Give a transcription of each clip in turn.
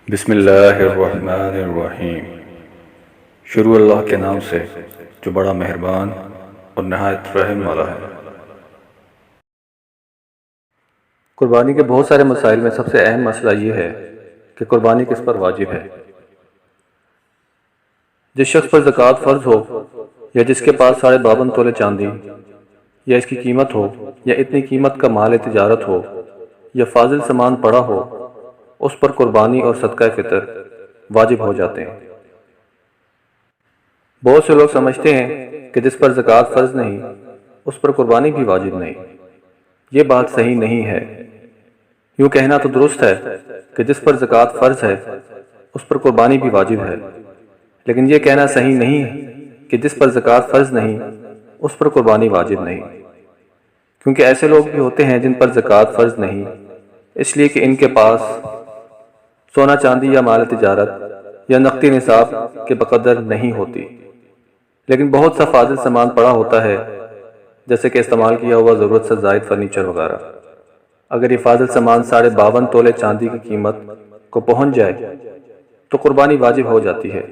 بسم اللہ الرحمن الرحیم۔ شروع اللہ کے نام سے جو بڑا مہربان اور نہایت رحم والا ہے۔ قربانی کے بہت سارے مسائل میں سب سے اہم مسئلہ یہ ہے کہ قربانی کس پر واجب ہے۔ جس شخص پر زکوٰۃ فرض ہو، یا جس کے پاس 52.5 تولے چاندی یا اس کی قیمت ہو، یا اتنی قیمت کا مال تجارت ہو، یا فاضل سامان پڑا ہو، اس پر قربانی اور صدقہ فطر واجب ہو جاتے ہیں۔ بہت سے لوگ سمجھتے ہیں کہ جس پر زکوٰۃ فرض نہیں، اس پر قربانی بھی واجب نہیں۔ یہ بات صحیح نہیں ہے۔ یوں کہنا تو درست ہے کہ جس پر زکوٰۃ فرض ہے، اس پر قربانی بھی واجب ہے، لیکن یہ کہنا صحیح نہیں ہے کہ جس پر زکوٰۃ فرض نہیں، اس پر قربانی واجب نہیں، کیونکہ ایسے لوگ بھی ہوتے ہیں جن پر زکوٰۃ فرض نہیں، اس لیے کہ ان کے پاس سونا چاندی یا مال تجارت یا نقدی نصاب کے بقدر نہیں ہوتی، لیکن بہت سا فاضل سامان پڑا ہوتا ہے، جیسے کہ استعمال کیا ہوا ضرورت سے زائد فرنیچر وغیرہ۔ اگر یہ فاضل سامان 52.5 تولے چاندی کی قیمت کو پہنچ جائے تو قربانی واجب ہو جاتی ہے،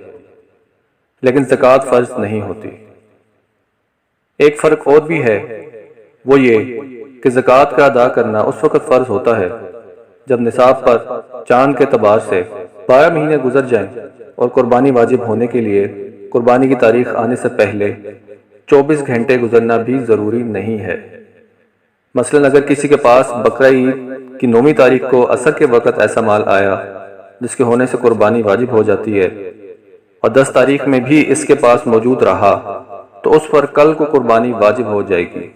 لیکن زکوٰۃ فرض نہیں ہوتی۔ ایک فرق اور بھی ہے، وہ یہ کہ زکوٰۃ کا ادا کرنا اس وقت فرض ہوتا ہے جب نصاب پر چاند کے اعتبار سے 12 مہینے گزر جائیں، اور قربانی واجب ہونے کے لیے قربانی کی تاریخ آنے سے پہلے 24 گھنٹے گزرنا بھی ضروری نہیں ہے۔ مثلا اگر کسی کے پاس بقرہ عید کی 9ویں تاریخ کو عصر کے وقت ایسا مال آیا جس کے ہونے سے قربانی واجب ہو جاتی ہے، اور 10 تاریخ میں بھی اس کے پاس موجود رہا، تو اس پر کل کو قربانی واجب ہو جائے گی،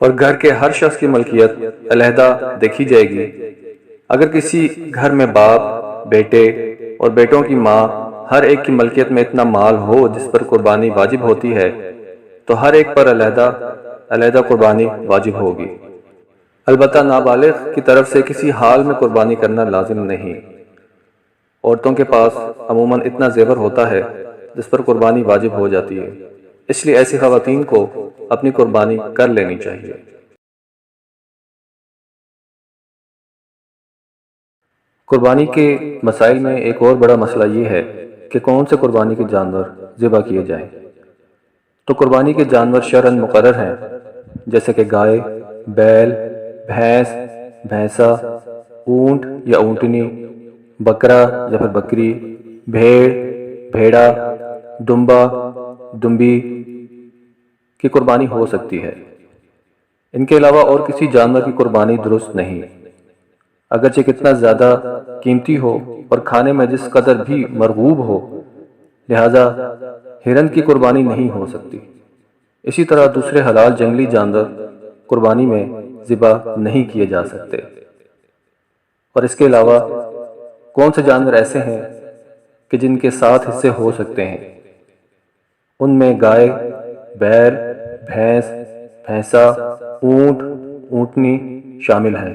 اور گھر کے ہر شخص کی ملکیت علیحدہ دیکھی جائے گی۔ اگر کسی گھر میں باپ، بیٹے اور بیٹوں کی ماں ہر ایک کی ملکیت میں اتنا مال ہو جس پر قربانی واجب ہوتی ہے، تو ہر ایک پر علیحدہ قربانی واجب ہوگی۔ البتہ نابالغ کی طرف سے کسی حال میں قربانی کرنا لازم نہیں۔ عورتوں کے پاس عموماً اتنا زیور ہوتا ہے جس پر قربانی واجب ہو جاتی ہے، اس لیے ایسی خواتین کو اپنی قربانی کر لینی چاہیے۔ قربانی کے مسائل میں ایک اور بڑا مسئلہ یہ ہے کہ کون سے قربانی کے جانور ذبح کیے جائیں۔ تو قربانی کے جانور شرعاً مقرر ہیں، جیسے کہ گائے، بیل، بھینس، بھینسا، اونٹ یا اونٹنی، بکرا یا پھر بکری، بھیڑ، بھیڑا، دمبا، دمبی کی قربانی ہو سکتی ہے۔ ان کے علاوہ اور کسی جانور کی قربانی درست نہیں، اگرچہ کتنا زیادہ قیمتی ہو اور کھانے میں جس قدر بھی مرغوب ہو۔ لہذا ہرن کی قربانی نہیں ہو سکتی۔ اسی طرح دوسرے حلال جنگلی جانور قربانی میں ذبح نہیں کیے جا سکتے۔ اور اس کے علاوہ کون سے جانور ایسے ہیں کہ جن کے 7 حصے ہو سکتے ہیں؟ ان میں گائے، بیل، بھینس، بھینسا، اونٹ، اونٹنی شامل ہیں۔